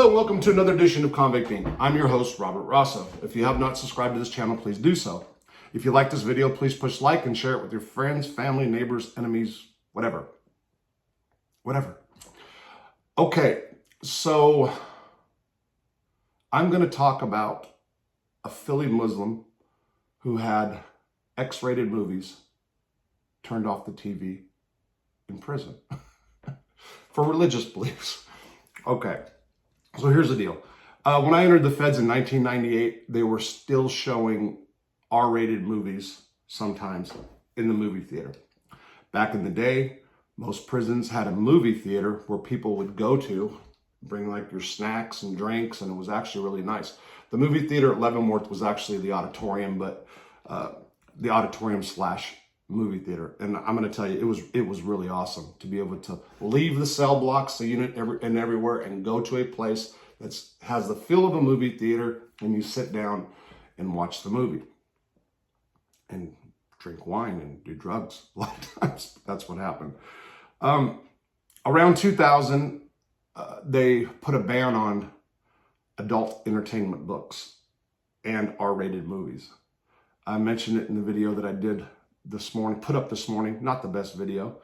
Hello, welcome to another edition of Convict Bean. I'm your host, Robert Rosso. If you have not subscribed to this channel, please do so. If you like this video, please push like and share it with your friends, family, neighbors, enemies, whatever. Okay, so I'm going to talk about a Philly Muslim who had X-rated movies turned off the TV in prison for religious beliefs. Okay. So here's the deal. When I entered the feds in 1998, they were still showing R-rated movies sometimes in the movie theater. Back in the day, most prisons had a movie theater where people would go to, bring like your snacks and drinks, and it was actually really nice. The movie theater at Leavenworth was actually the auditorium, but the auditorium slash movie theater. And I'm going to tell you, it was really awesome to be able to leave the cell blocks, the unit everywhere, and go to a place that has the feel of a movie theater, and you sit down and watch the movie and drink wine and do drugs. A lot of times that's what happened. Around 2000, they put a ban on adult entertainment books and R-rated movies. I mentioned it in the video that I did this morning, put up this morning, not the best video,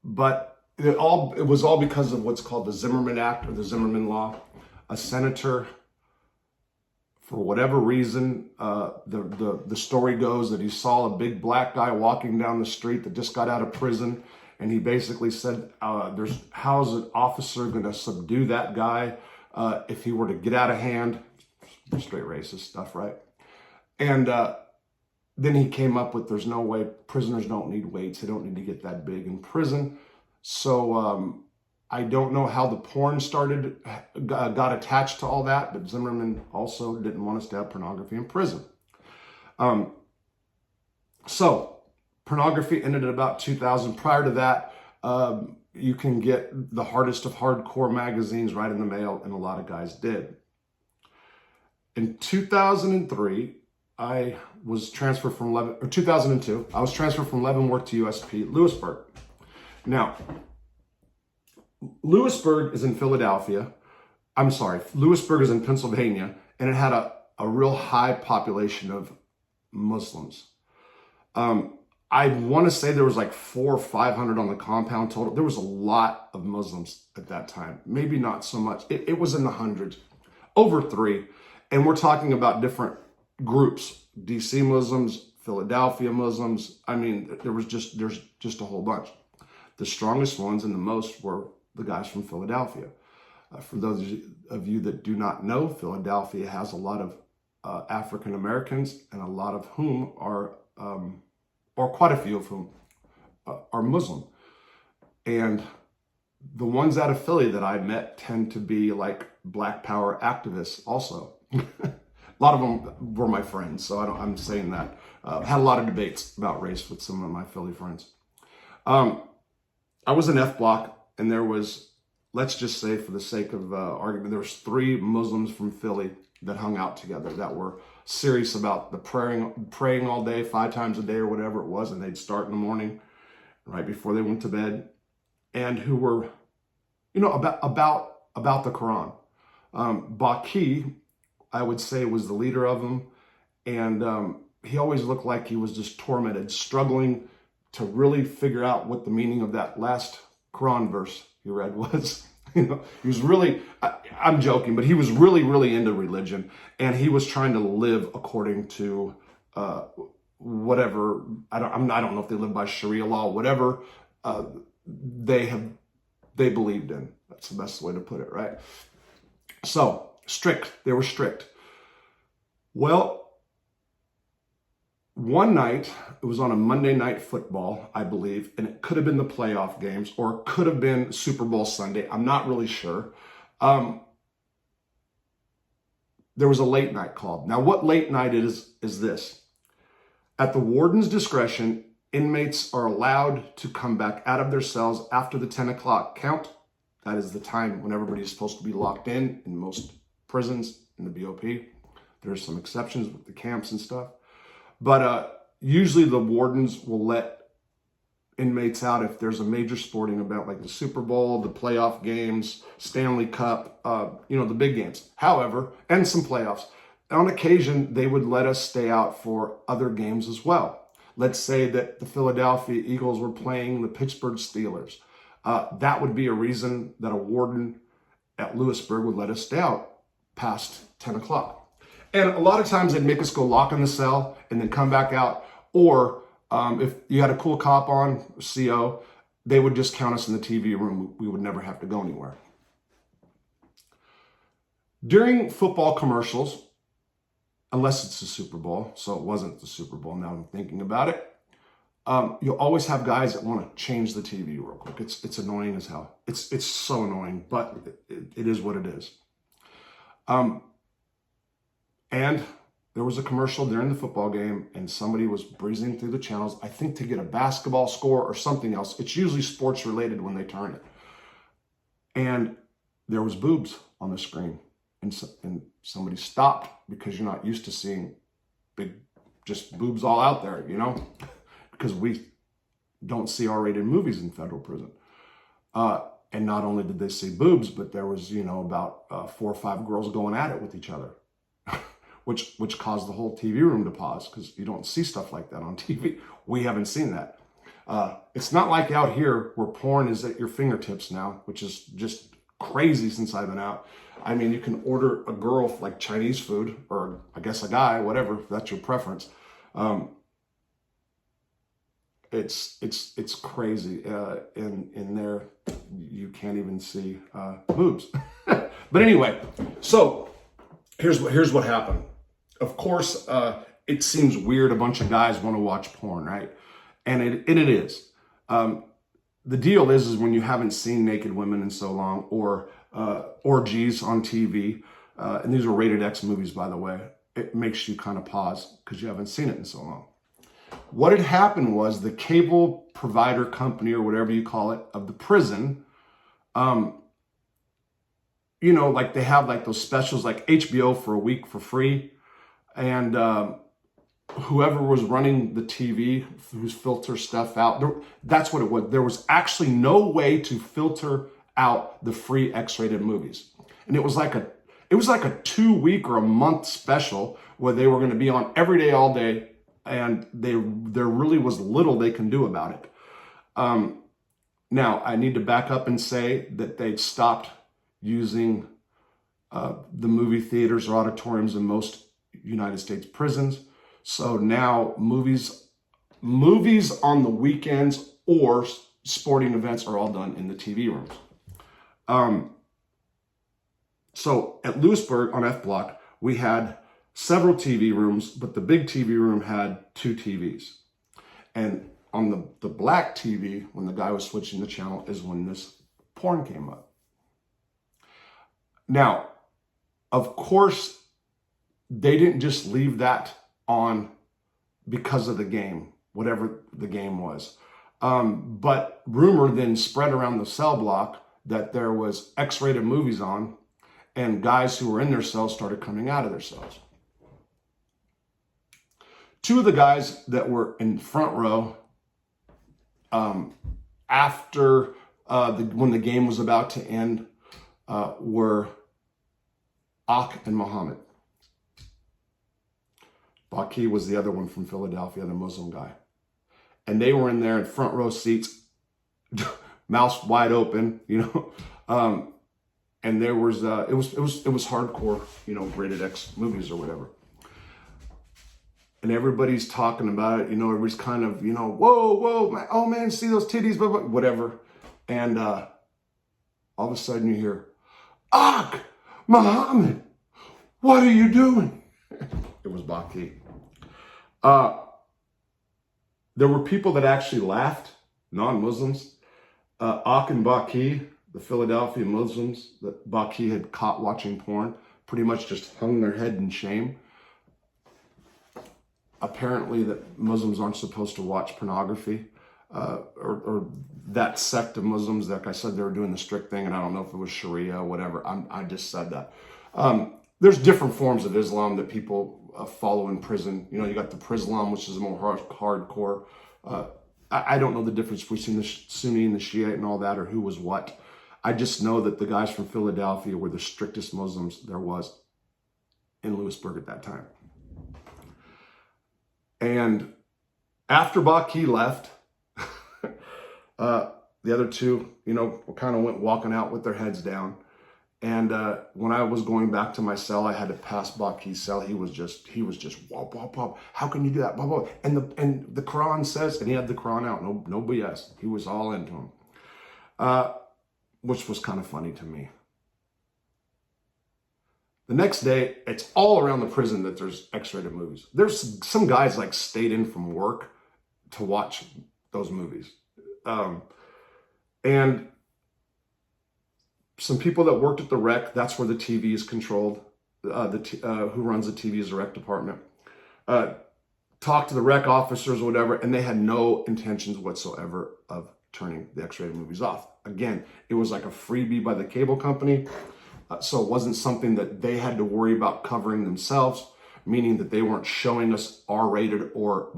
but it was all because of what's called the Zimmerman Act or the Zimmerman Law. A senator, for whatever reason, the story goes that he saw a big black guy walking down the street that just got out of prison, and he basically said, how's an officer going to subdue that guy if he were to get out of hand? Straight racist stuff, right? And then he came up with, there's no way, prisoners don't need weights. They don't need to get that big in prison. So I don't know how the porn got attached to all that, but Zimmerman also didn't want us to have pornography in prison. So pornography ended at about 2000. Prior to that, you can get the hardest of hardcore magazines right in the mail, and a lot of guys did. In 2003, I was transferred from 2002, I was transferred from Leavenworth to USP Lewisburg. Now, Lewisburg is in Philadelphia. I'm sorry, Lewisburg is in Pennsylvania, and it had a real high population of Muslims. I want to say there was like 400 or 500 on the compound total. There was a lot of Muslims at that time. Maybe not so much. It was in the hundreds, over 3. And we're talking about different groups, DC Muslims, Philadelphia Muslims. I mean, there's just a whole bunch. The strongest ones and the most were the guys from Philadelphia. For those of you that do not know, Philadelphia has a lot of African Americans, and a lot of whom are, or quite a few of whom are Muslim. And the ones out of Philly that I met tend to be like Black Power activists also. A lot of them were my friends, so I'm saying that. Had a lot of debates about race with some of my Philly friends. I was in F block, and there was, let's just say for the sake of argument, there was 3 Muslims from Philly that hung out together that were serious about the praying all day, 5 times a day or whatever it was, and they'd start in the morning right before they went to bed, and who were, about the Quran. Baki, I would say, was the leader of them, and he always looked like he was just tormented, struggling to really figure out what the meaning of that last Quran verse he read was. He was really, I'm joking, but he was really, really into religion, and he was trying to live according to whatever, I don't know if they live by Sharia law, whatever they believed in. That's the best way to put it, right? So, strict. They were strict. Well, one night, it was on a Monday Night Football, I believe, and it could have been the playoff games, or it could have been Super Bowl Sunday. I'm not really sure. There was a late night called. Now, what late night is this? At the warden's discretion, inmates are allowed to come back out of their cells after the 10 o'clock count. That is the time when everybody is supposed to be locked in most prisons in the BOP. There's some exceptions with the camps and stuff. But usually the wardens will let inmates out if there's a major sporting event like the Super Bowl, the playoff games, Stanley Cup, the big games. However, and some playoffs. On occasion, they would let us stay out for other games as well. Let's say that the Philadelphia Eagles were playing the Pittsburgh Steelers. That would be a reason that a warden at Lewisburg would let us stay out past 10 o'clock. And a lot of times they'd make us go lock in the cell and then come back out. Or if you had a cool cop on, CO, they would just count us in the TV room. We would never have to go anywhere. During football commercials, unless it's the Super Bowl, so it wasn't the Super Bowl now I'm thinking about it, you'll always have guys that want to change the TV real quick. It's annoying as hell. It's so annoying, but it is what it is. And there was a commercial during the football game, and somebody was breezing through the channels, I think to get a basketball score or something else. It's usually sports related when they turn it. And there was boobs on the screen. And somebody stopped because you're not used to seeing big, just boobs all out there, because we don't see R-rated movies in federal prison. And not only did they see boobs, but there was, about 4 or 5 girls going at it with each other, which caused the whole TV room to pause because you don't see stuff like that on TV. We haven't seen that. It's not like out here where porn is at your fingertips now, which is just crazy since I've been out. I mean, you can order a girl like Chinese food, or I guess a guy, whatever, if that's your preference. It's crazy. In there, you can't even see boobs. But anyway, so here's what happened. Of course, it seems weird. A bunch of guys want to watch porn, right? And it is. The deal is when you haven't seen naked women in so long, or orgies on TV, and these are rated X movies, by the way, it makes you kind of pause because you haven't seen it in so long. What had happened was the cable provider company, or whatever you call it, of the prison, like they have like those specials like HBO for a week for free. And whoever was running the TV, who's filter stuff out, that's what it was. There was actually no way to filter out the free X-rated movies. And it was like a 2-week or a month special where they were going to be on every day, all day. And there really was little they can do about it. Now, I need to back up and say that they stopped using the movie theaters or auditoriums in most United States prisons. So now movies on the weekends or sporting events are all done in the TV rooms. So at Lewisburg on F Block, we had several TV rooms, but the big TV room had 2 TVs. And on the black TV, when the guy was switching the channel, is when this porn came up. Now, of course, they didn't just leave that on because of the game, whatever the game was. But rumor then spread around the cell block that there was X-rated movies on, and guys who were in their cells started coming out of their cells. 2 of the guys that were in front row after when the game was about to end were Ak and Muhammad. Baki was the other one from Philadelphia, the Muslim guy. And they were in there in front row seats, mouths wide open, and there was it was hardcore, rated X movies or whatever. And everybody's talking about it, everybody's kind of, whoa, man, oh man, see those titties, blah, blah, whatever. And all of a sudden you hear, Ak, Muhammad, what are you doing? It was Baki. There were people that actually laughed, non-Muslims. Ak and Baki, the Philadelphia Muslims that Baki had caught watching porn, pretty much just hung their head in shame. Apparently that Muslims aren't supposed to watch pornography, or that sect of Muslims. Like I said, they were doing the strict thing, and I don't know if it was Sharia or whatever. I just said that. There's different forms of Islam that people follow in prison. You got the Prislam, which is a more hardcore I don't know the difference between the Sunni and the Shiite and all that, or who was what. I just know that the guys from Philadelphia were the strictest Muslims there was in Lewisburg at that time. And after Baki left, the other two, kind of went walking out with their heads down. And when I was going back to my cell, I had to pass Baki's cell. He was just whoop, whoop, whoop. How can you do that? Whoop, whoop. And the Quran says, and he had the Quran out, no BS. He was all into him, which was kind of funny to me. The next day, it's all around the prison that there's X-rated movies. There's some guys like stayed in from work to watch those movies. And some people that worked at the rec, that's where the TV is controlled. Who runs the TV is the rec department. Talked to the rec officers or whatever, and they had no intentions whatsoever of turning the X-rated movies off. Again, it was like a freebie by the cable company. So it wasn't something that they had to worry about covering themselves, meaning that they weren't showing us R-rated or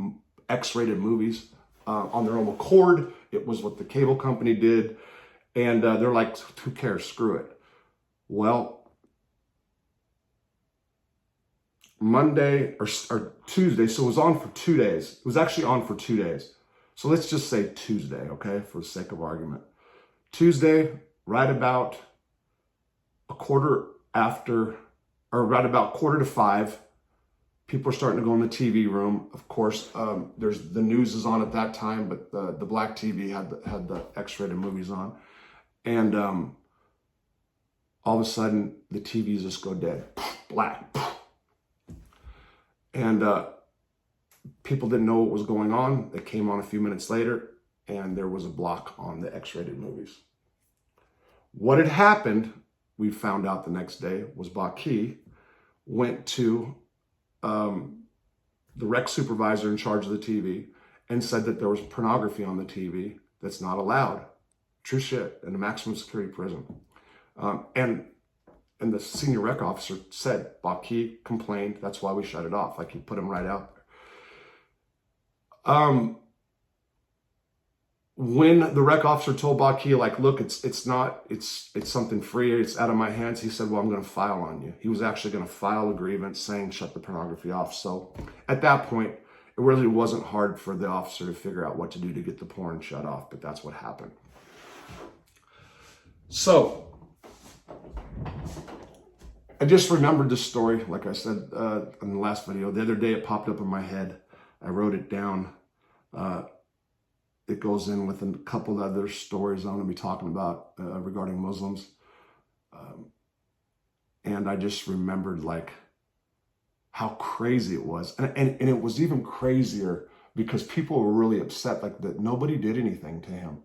X-rated movies on their own accord. It was what the cable company did. And they're like, who cares? Screw it. Well, Monday or Tuesday, so it was on for 2 days. It was actually on for 2 days. So let's just say Tuesday, okay, for the sake of argument. Tuesday, right about right about 4:45, people are starting to go in the TV room. Of course, there's the news is on at that time, but the black TV had the X-rated movies on. And all of a sudden, the TVs just go dead, black. And people didn't know what was going on. They came on a few minutes later, and there was a block on the X-rated movies. What had happened, we found out the next day, was Baki went to the rec supervisor in charge of the TV and said that there was pornography on the TV that's not allowed. True shit, in a maximum security prison. And the senior rec officer said, Baki complained, that's why we shut it off. Like, he put him right out there. When the rec officer told Baki, like, look, it's something free, it's out of my hands, he said, well, I'm going to file on you. He was actually going to file a grievance saying shut the pornography off. So at that point, it really wasn't hard for the officer to figure out what to do to get the porn shut off, but that's what happened. So I just remembered this story, like I said in the last video. The other day it popped up in my head. I wrote it down. It goes in with a couple of other stories I'm going to be talking about regarding Muslims. And I just remembered like how crazy it was. And it was even crazier because people were really upset, like that nobody did anything to him.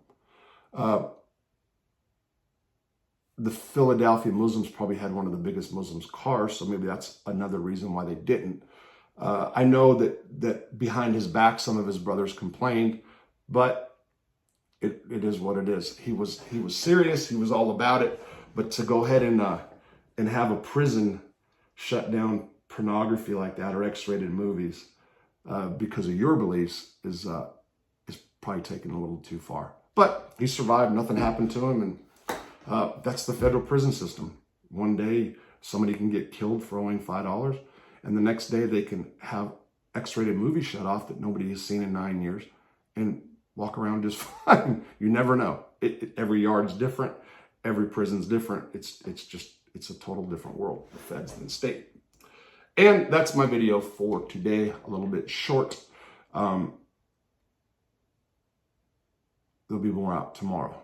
The Philadelphia Muslims probably had one of the biggest Muslims cars, so maybe that's another reason why they didn't. I know that behind his back, some of his brothers complained, but it is what it is. He was serious. He was all about it. But to go ahead and have a prison shut down pornography like that or X-rated movies because of your beliefs is probably taken a little too far. But he survived. Nothing happened to him, and that's the federal prison system. One day somebody can get killed for owing $5, and the next day they can have X-rated movies shut off that nobody has seen in 9 years and walk around just fine. You never know. Every yard's different. Every prison's different. It's a total different world, the feds than the state. And that's my video for today. A little bit short. There'll be more out tomorrow.